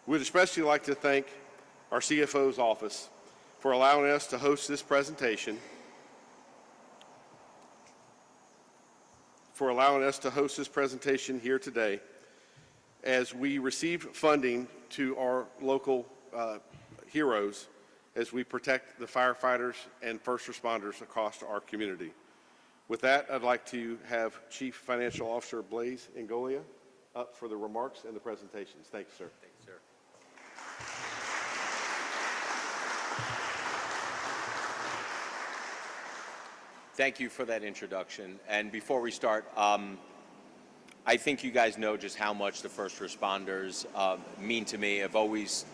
We'd especially like to thank our CFO's office for allowing us to host this presentation, here today as we receive funding to our local heroes as we protect the firefighters and first responders across our community. With that, I'd like to have Chief Financial Officer Blaise Ngolia up for the remarks and the presentations. Thank you, sir. Thank you, sir. Thank you for that introduction. And before we start, I think you guys know just how much the first responders mean to me. I've always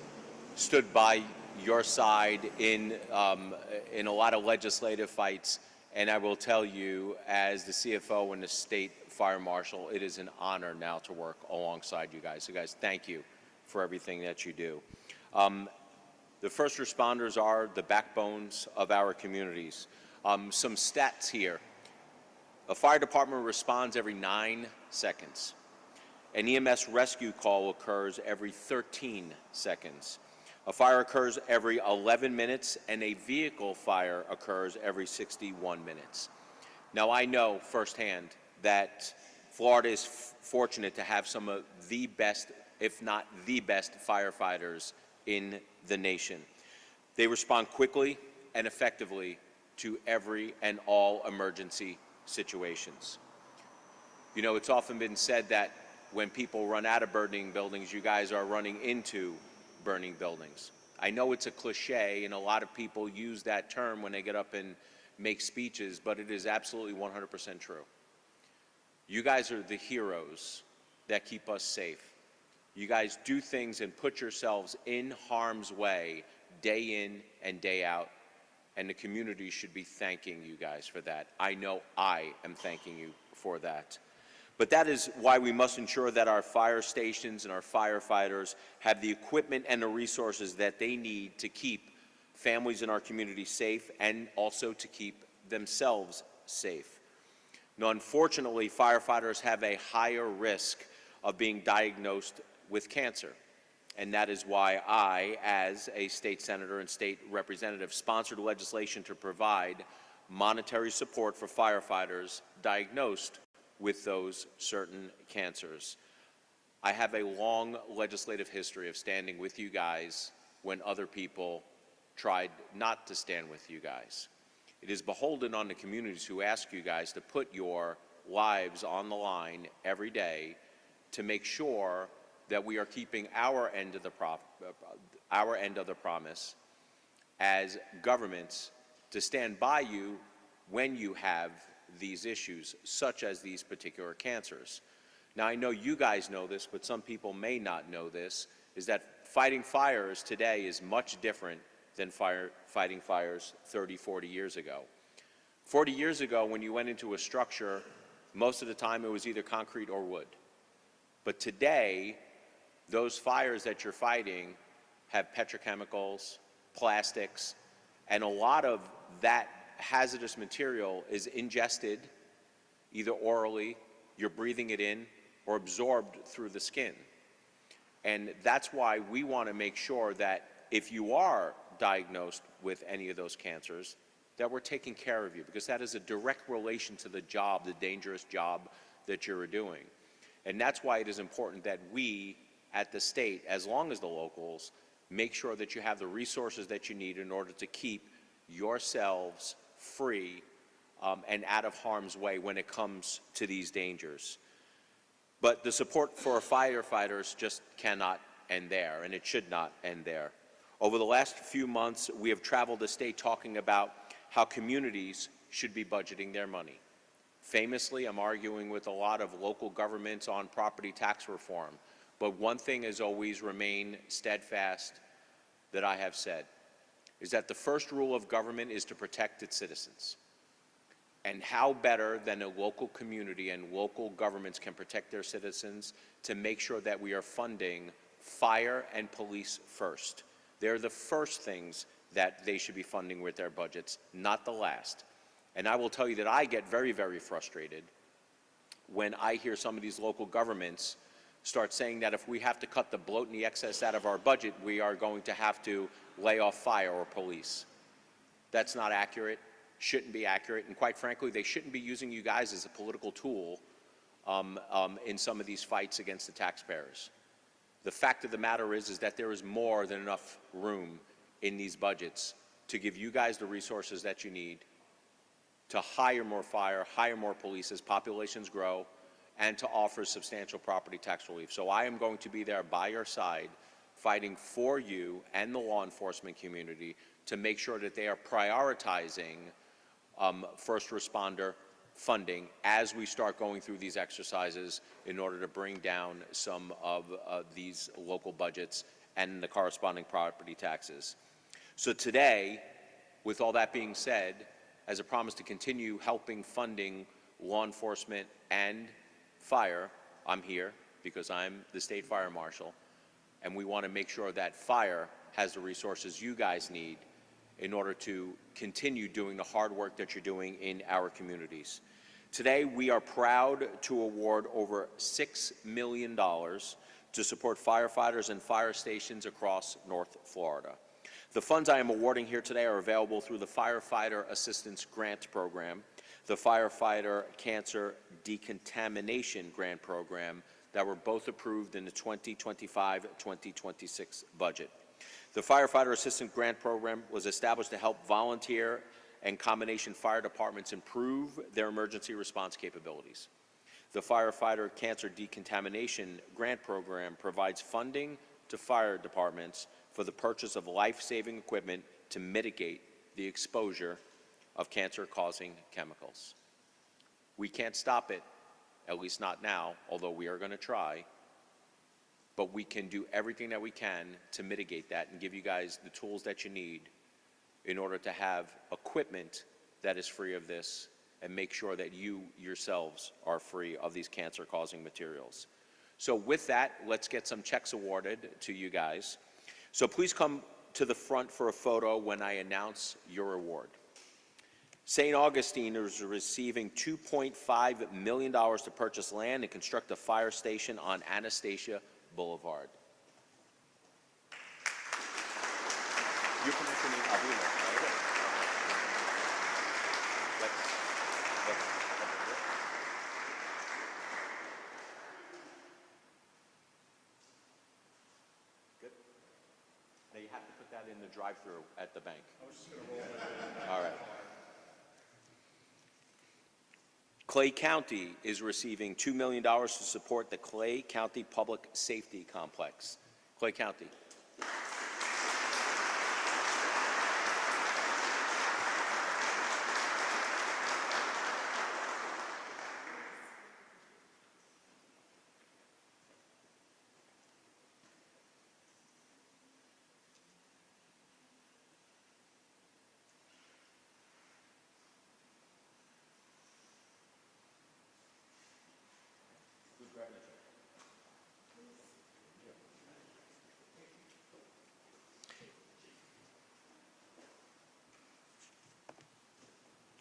stood by your side in a lot of legislative fights, and I will tell you, as the CFO and the state fire marshal, it is an honor now to work alongside you guys. So guys, thank you for everything that you do. The first responders are the backbones of our communities. Some stats here. A fire department responds every 9 seconds. An EMS rescue call occurs every 13 seconds. A fire occurs every 11 minutes, and a vehicle fire occurs every 61 minutes. Now, I know firsthand that Florida is fortunate to have some of the best, if not the best, firefighters in the nation. They respond quickly and effectively to every and all emergency situations. You know, it's often been said that when people run out of burning buildings, you guys are running into burning buildings. I know it's a cliche, and a lot of people use that term when they get up and make speeches, but it is absolutely 100% true. You guys are the heroes that keep us safe. You guys do things and put yourselves in harm's way day in and day out, and the community should be thanking you guys for that. I know I am thanking you for that. But that is why we must ensure that our fire stations and our firefighters have the equipment and the resources that they need to keep families in our community safe and also to keep themselves safe. Now, unfortunately, firefighters have a higher risk of being diagnosed with cancer. And that is why I, as a state senator and state representative, sponsored legislation to provide monetary support for firefighters diagnosed with those certain cancers. I have a long legislative history of standing with you guys when other people tried not to stand with you guys. It is beholden on the communities who ask you guys to put your lives on the line every day to make sure that we are keeping our end of the promise as governments to stand by you when you have these issues, such as these particular cancers. Now, I know you guys know this, but some people may not know this, is that fighting fires today is much different than fighting fires 30, 40 years ago. 40 years ago, when you went into a structure, most of the time it was either concrete or wood. But today, those fires that you're fighting have petrochemicals, plastics, and a lot of that hazardous material is ingested either orally, you're breathing it in, or absorbed through the skin. And that's why we want to make sure that if you are diagnosed with any of those cancers, that we're taking care of you, because that is a direct relation to the job, the dangerous job that you're doing. And that's why it is important that we at the state, as long as the locals, make sure that you have the resources that you need in order to keep yourselves free and out of harm's way when it comes to these dangers. But the support for firefighters just cannot end there, and it should not end there. Over the last few months, we have traveled the state talking about how communities should be budgeting their money. Famously, I'm arguing with a lot of local governments on property tax reform, but one thing has always remained steadfast that I have said, is that the first rule of government is to protect its citizens. And how better than a local community and local governments can protect their citizens to make sure that we are funding fire and police first. They're the first things that they should be funding with their budgets, not the last. And I will tell you that I get very, very frustrated when I hear some of these local governments start saying that if we have to cut the bloat and the excess out of our budget, we are going to have to lay off fire or police. That's not accurate, shouldn't be accurate, and quite frankly, they shouldn't be using you guys as a political tool in some of these fights against the taxpayers. The fact of the matter is that there is more than enough room in these budgets to give you guys the resources that you need to hire more fire, hire more police as populations grow, and to offer substantial property tax relief. So I am going to be there by your side, fighting for you and the law enforcement community to make sure that they are prioritizing first responder funding as we start going through these exercises in order to bring down some of these local budgets and the corresponding property taxes. So today, with all that being said, as a promise to continue helping funding law enforcement and fire, I'm here because I'm the state fire marshal, and we want to make sure that fire has the resources you guys need in order to continue doing the hard work that you're doing in our communities. Today, we are proud to award over $6 million to support firefighters and fire stations across North Florida. The funds I am awarding here today are available through the Firefighter Assistance Grant Program, the Firefighter Cancer Decontamination Grant Program that were both approved in the 2025-2026 budget. The Firefighter Assistance Grant Program was established to help volunteer and combination fire departments improve their emergency response capabilities. The Firefighter Cancer Decontamination Grant Program provides funding to fire departments for the purchase of life-saving equipment to mitigate the exposure of cancer-causing chemicals. We can't stop it, at least not now, although we are going to try, but we can do everything that we can to mitigate that and give you guys the tools that you need in order to have equipment that is free of this and make sure that you yourselves are free of these cancer-causing materials. So with that, let's get some checks awarded to you guys. So please come to the front for a photo when I announce your award. St. Augustine is receiving $2.5 million to purchase land and construct a fire station on Anastasia Boulevard. You're commissioning Avila, right? Good. Now you have to put that in the drive-through at the bank. I was just going to roll it. All right. Clay County is receiving $2 million to support the Clay County Public Safety Complex. Clay County.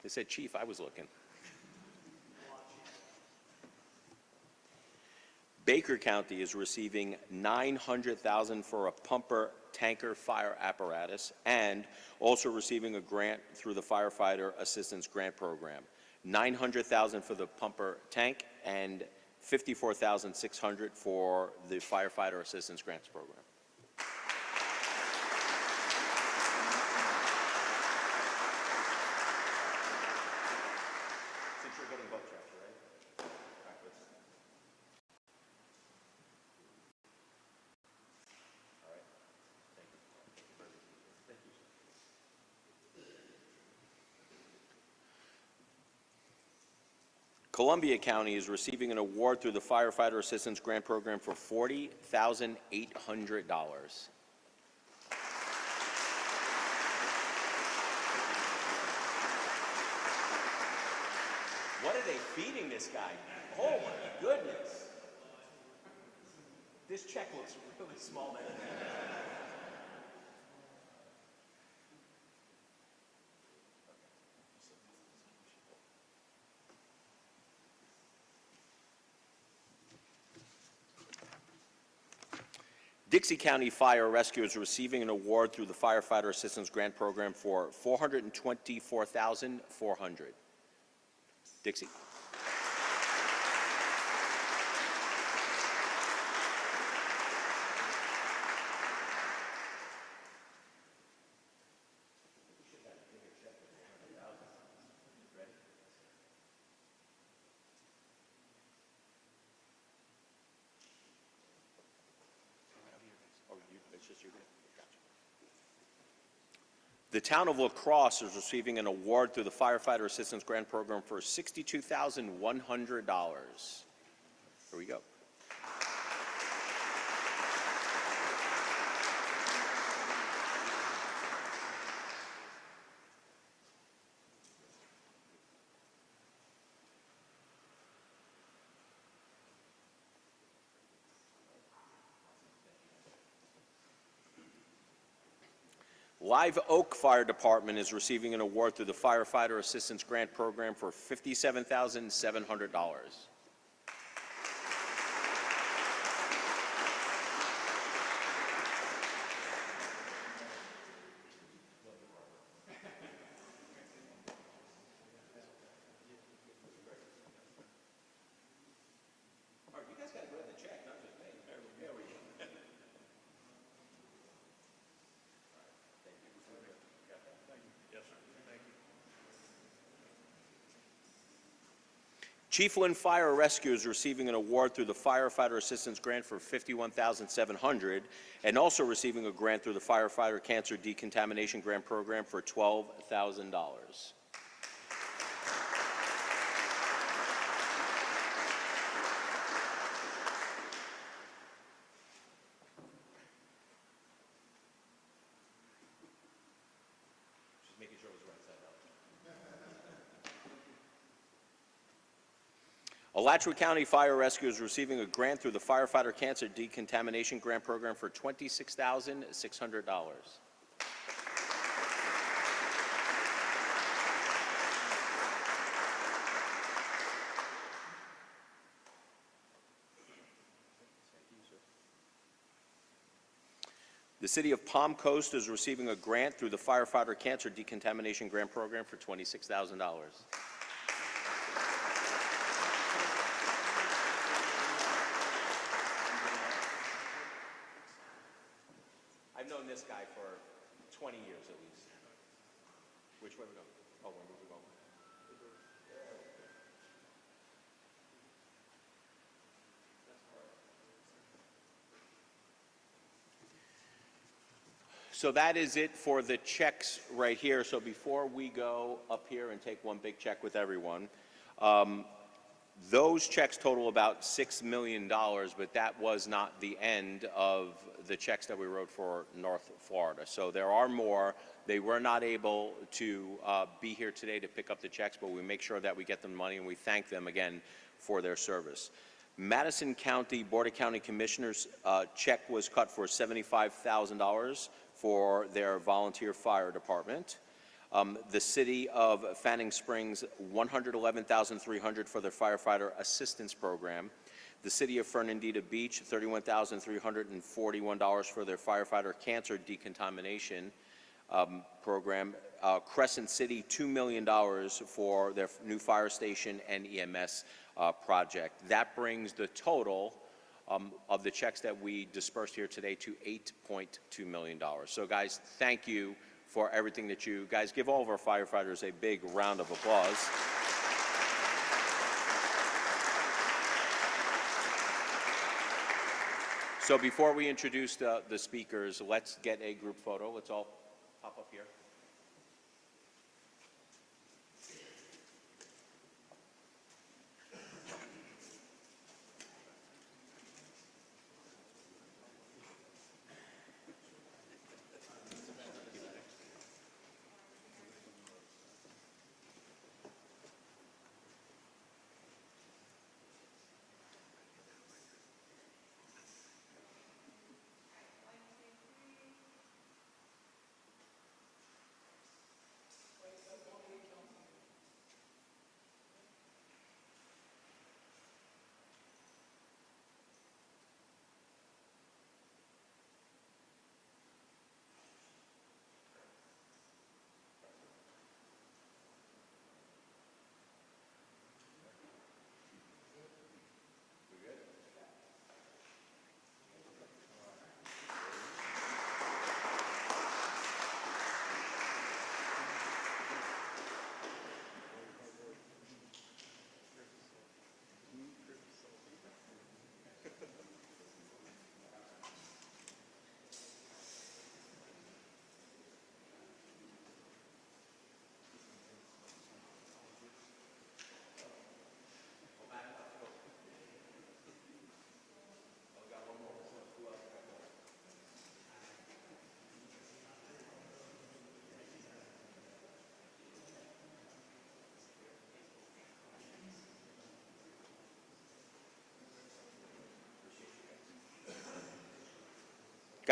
They said, Chief, I was looking. Baker County is receiving $900,000 for a pumper tanker fire apparatus and also receiving a grant through the Firefighter Assistance Grant Program. $900,000 for the pumper tank and $54,600 for the Firefighter Assistance Grants Program. Since you're getting both checks, right? All right, let's. All right. Thank you. Thank you. Columbia County is receiving an award through the Firefighter Assistance Grant Program for $40,800. What are they feeding this guy? Oh my goodness. This check looks really small, man. Dixie County Fire Rescue is receiving an award through the Firefighter Assistance Grant Program for $424,400. Dixie. The town of La Crosse is receiving an award through the Firefighter Assistance Grant Program for $62,100. Here we go. Live Oak Fire Department is receiving an award through the Firefighter Assistance Grant Program for $57,700. Chiefland Fire Rescue is receiving an award through the Firefighter Assistance Grant for $51,700 and also receiving a grant through the Firefighter Cancer Decontamination Grant Program for $12,000. Alachua County Fire Rescue is receiving a grant through the Firefighter Cancer Decontamination Grant Program for $26,600. The City of Palm Coast is receiving a grant through the Firefighter Cancer Decontamination Grant Program for $26,000. I've known this guy for 20 years at least. Which way we go? Oh, where we go? So that is it for the checks right here. So before we go up here and take one big check with everyone, those checks total about $6 million, but that was not the end of the checks that we wrote for North Florida. So there are more. They were not able to be here today to pick up the checks, but we make sure that we get them money, and we thank them again for their service. Madison County Board of County Commissioners check was cut for $75,000 for their volunteer fire department. The City of Fanning Springs, $111,300 for their firefighter assistance program. The City of Fernandina Beach, $31,341 for their firefighter cancer decontamination program. Crescent City, $2 million for their new fire station and EMS project. That brings the total of the checks that we dispersed here today to $8.2 million. So guys, thank you for everything that you guys give all of our firefighters a big round of applause. So before we introduce the speakers, let's get a group photo. Let's all pop up here.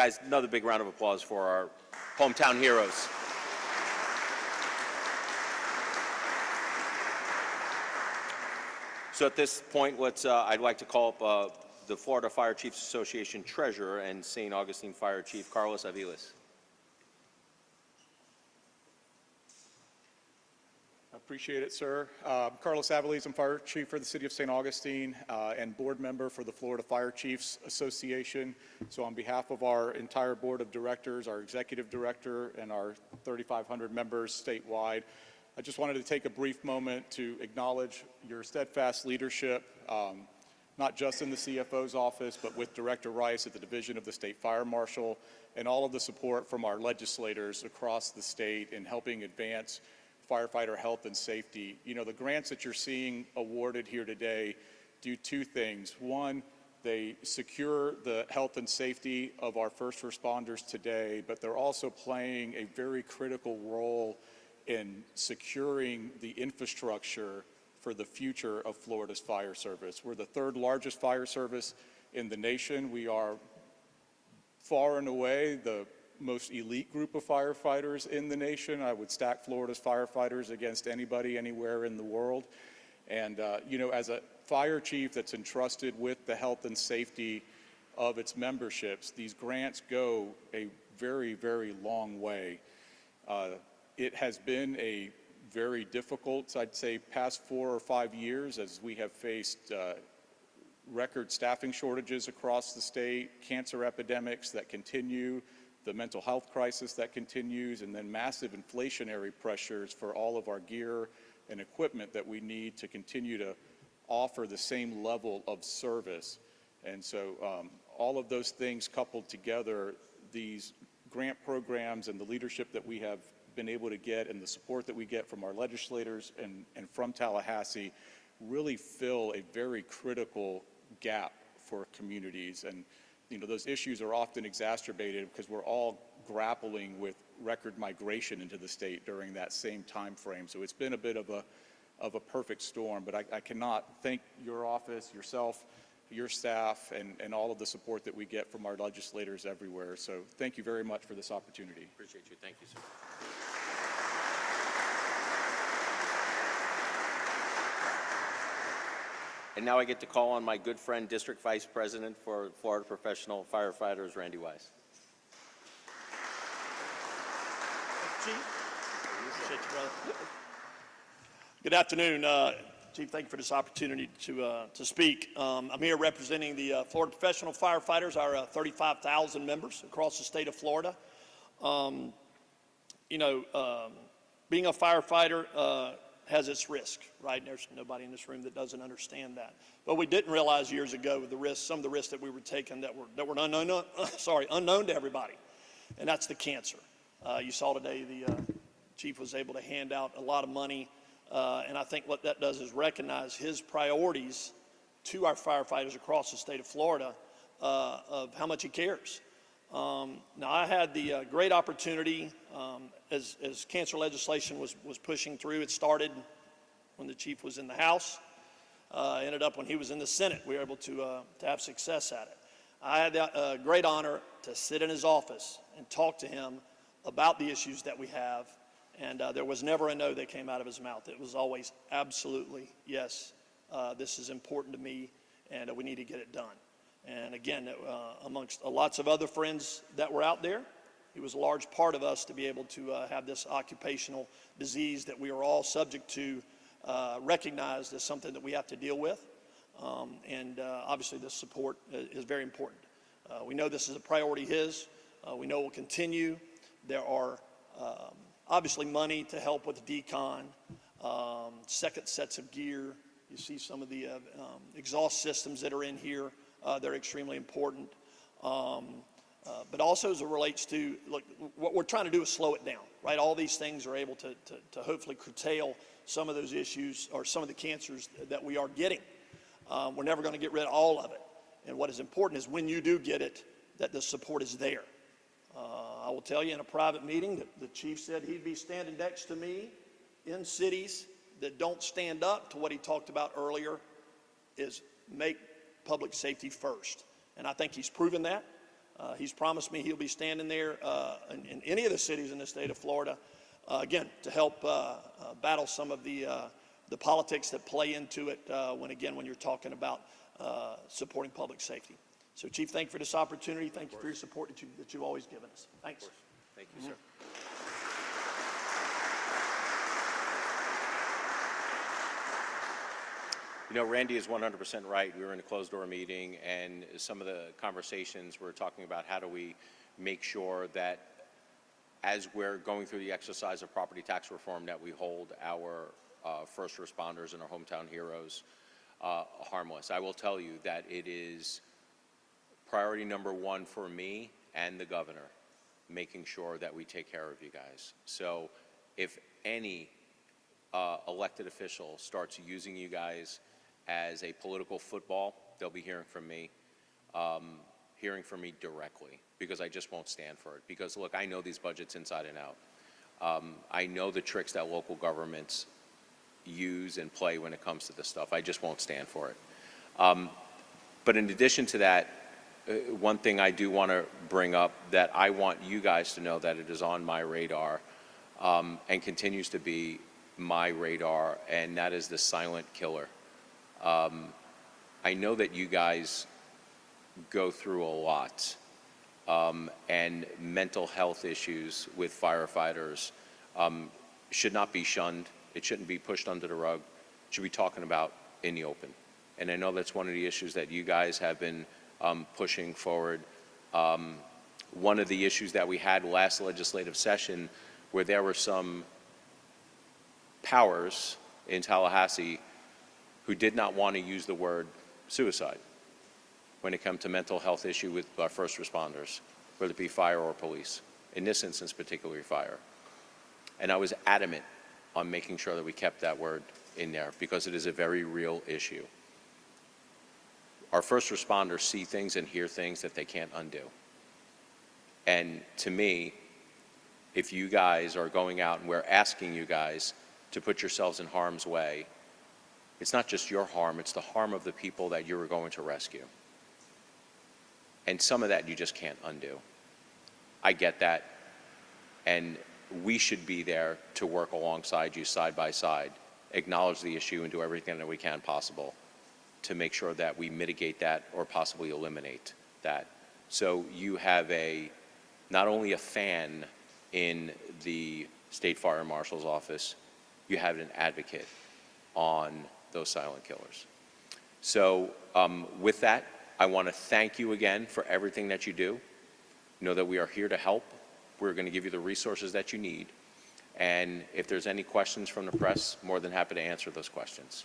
Guys, another big round of applause for our hometown heroes. So at this point, I'd like to call up the Florida Fire Chiefs Association Treasurer and St. Augustine Fire Chief, Carlos Aviles. Appreciate it, sir. Carlos Aviles, I'm Fire Chief for the City of St. Augustine and board member for the Florida Fire Chiefs Association. So on behalf of our entire board of directors, our executive director, and our 3,500 members statewide, I just wanted to take a brief moment to acknowledge your steadfast leadership, not just in the CFO's office, but with Director Rice at the Division of the State Fire Marshal, and all of the support from our legislators across the state in helping advance firefighter health and safety. You know, the grants that you're seeing awarded here today do two things. One, they secure the health and safety of our first responders today, but they're also playing a very critical role in securing the infrastructure for the future of Florida's fire service. We're the third largest fire service in the nation. We are far and away the most elite group of firefighters in the nation. I would stack Florida's firefighters against anybody anywhere in the world. And you know, as a fire chief that's entrusted with the health and safety of its memberships, these grants go a very, very long way. It has been a very difficult, I'd say, past 4 or 5 years as we have faced record staffing shortages across the state, cancer epidemics that continue, the mental health crisis that continues, and then massive inflationary pressures for all of our gear and equipment that we need to continue to offer the same level of service. And so all of those things coupled together, these grant programs and the leadership that we have been able to get and the support that we get from our legislators and from Tallahassee really fill a very critical gap for communities. And you know, those issues are often exacerbated because we're all grappling with record migration into the state during that same time frame. So it's been a bit of a perfect storm, but I cannot thank your office, yourself, your staff, and all of the support that we get from our legislators everywhere. So thank you very much for this opportunity. Appreciate you. Thank you, sir. And now I get to call on my good friend, District Vice President for Florida Professional Firefighters, Randy Wise. Chief. Appreciate you, brother. Good afternoon, Chief. Thank you for this opportunity to speak. I'm here representing the Florida Professional Firefighters, our 35,000 members across the state of Florida. You know, being a firefighter has its risk, right? There's nobody in this room that doesn't understand that. But we didn't realize years ago the risks, some of the risks that we were taking that were unknown to everybody, and that's the cancer. You saw today the chief was able to hand out a lot of money, and I think what that does is recognize his priorities to our firefighters across the state of Florida of how much he cares. Now, I had the great opportunity as cancer legislation was pushing through. It started when the chief was in the House, ended up when he was in the Senate. We were able to have success at it. I had the great honor to sit in his office and talk to him about the issues that we have, and there was never a no that came out of his mouth. It was always absolutely, yes, this is important to me, and we need to get it done. And again, amongst lots of other friends that were out there, he was a large part of us to be able to have this occupational disease that we are all subject to recognized as something that we have to deal with. And obviously this support is very important. We know this is a priority his. We know it will continue. There are obviously money to help with decon, second sets of gear. You see some of the exhaust systems that are in here. They're extremely important. But also as it relates to, look, what we're trying to do is slow it down, right? All these things are able to hopefully curtail some of those issues or some of the cancers that we are getting. We're never going to get rid of all of it. And what is important is when you do get it, that the support is there. I will tell you in a private meeting that the chief said he'd be standing next to me in cities that don't stand up to what he talked about earlier is make public safety first. And I think he's proven that. He's promised me he'll be standing there in any of the cities in the state of Florida, again, to help battle some of the politics that play into it when you're talking about supporting public safety. So, Chief, thank you for this opportunity. Thank you for your support that you've always given us. Thanks. Thank you, sir. You know, Randy is 100% right. We were in a closed-door meeting, and some of the conversations were talking about how do we make sure that as we're going through the exercise of property tax reform, that we hold our first responders and our hometown heroes harmless. I will tell you that it is priority number one for me and the governor, making sure that we take care of you guys. So if any elected official starts using you guys as a political football, they'll be hearing from me directly, because I just won't stand for it. Because look, I know these budgets inside and out. I know the tricks that local governments use and play when it comes to this stuff. I just won't stand for it. But in addition to that, one thing I do want to bring up that I want you guys to know that it is on my radar and continues to be my radar, and that is the silent killer. I know that you guys go through a lot, and mental health issues with firefighters should not be shunned. It shouldn't be pushed under the rug. It should be talking about in the open. And I know that's one of the issues that you guys have been pushing forward. One of the issues that we had last legislative session, where there were some powers in Tallahassee who did not want to use the word suicide when it comes to mental health issue with our first responders, whether it be fire or police, in this instance particularly fire. And I was adamant on making sure that we kept that word in there, because it is a very real issue. Our first responders see things and hear things that they can't undo. And to me, if you guys are going out and we're asking you guys to put yourselves in harm's way, it's not just your harm, it's the harm of the people that you were going to rescue. And some of that you just can't undo. I get that. And we should be there to work alongside you side by side, acknowledge the issue, and do everything that we can possible to make sure that we mitigate that or possibly eliminate that. So you have not only a fan in the State Fire Marshal's office, you have an advocate on those silent killers. So with that, I want to thank you again for everything that you do. Know that we are here to help. We're going to give you the resources that you need. And if there's any questions from the press, more than happy to answer those questions.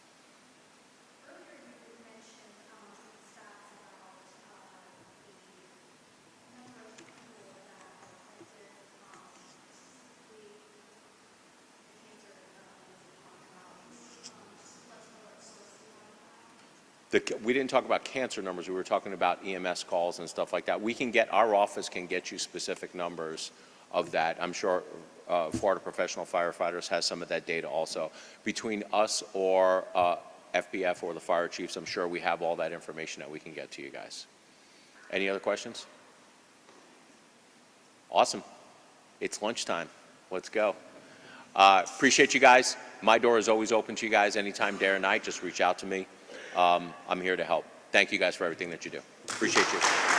We didn't talk about cancer numbers. We were talking about EMS calls and stuff like that. Our office can get you specific numbers of that. I'm sure Florida Professional Firefighters has some of that data also. Between us or FPF or the fire chiefs, I'm sure we have all that information that we can get to you guys. Any other questions? Awesome. It's lunchtime. Let's go. Appreciate you guys. My door is always open to you guys anytime, day or night. Just reach out to me. I'm here to help. Thank you guys for everything that you do. Appreciate you.